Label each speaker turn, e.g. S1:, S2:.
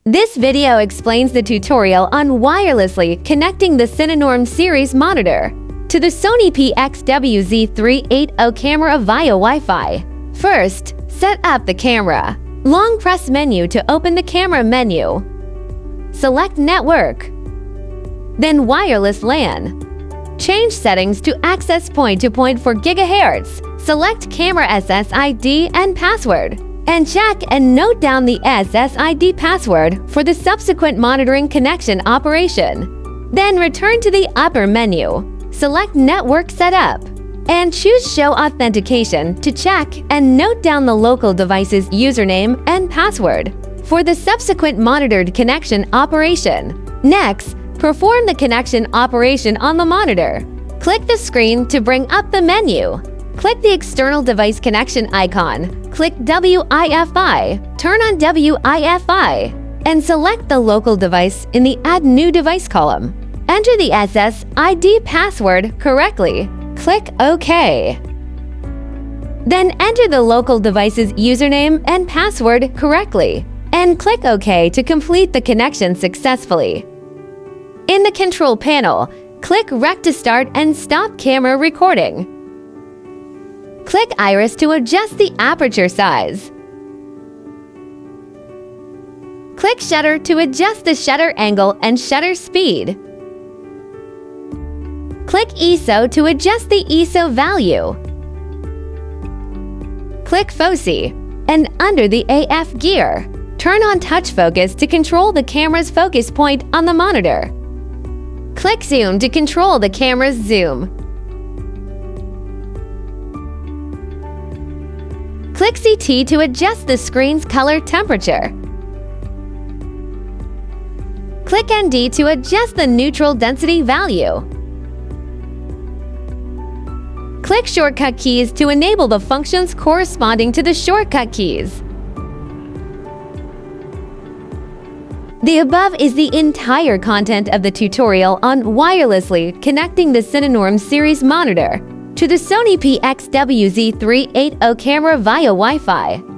S1: This video explains the tutorial on wirelessly connecting the CINENORM series monitor to the Sony PXW-Z380 camera via Wi-Fi. First, set up the camera. Long press menu to open the camera menu. Select Network. Then Wireless LAN. Change settings to access point-to-point for GHz. Select camera SSID and password. And check and note down the SSID password for the subsequent monitoring connection operation. Then return to the upper menu. Select Network Setup. And choose Show Authentication to check and note down the local device's username and password for the subsequent monitored connection operation. Next, perform the connection operation on the monitor. Click the screen to bring up the menu. Click the external device connection icon. Click Wi-Fi. Turn on Wi-Fi and select the local device in the Add New Device column. Enter the SSID password correctly. Click OK. Then enter the local device's username and password correctly and click OK to complete the connection successfully. In the control panel, click Rec to start and stop camera recording. Click Iris to adjust the aperture size. Click Shutter to adjust the shutter angle and shutter speed. Click ISO to adjust the ISO value. Click Foci, and under the AF gear, turn on touch focus to control the camera's focus point on the monitor. Click Zoom to control the camera's zoom. Click CT to adjust the screen's color temperature. Click ND to adjust the neutral density value. Click Shortcut keys to enable the functions corresponding to the shortcut keys. The above is the entire content of the tutorial on wirelessly connecting the CINENORM series monitor to the Sony PXW-Z380 camera via Wi-Fi.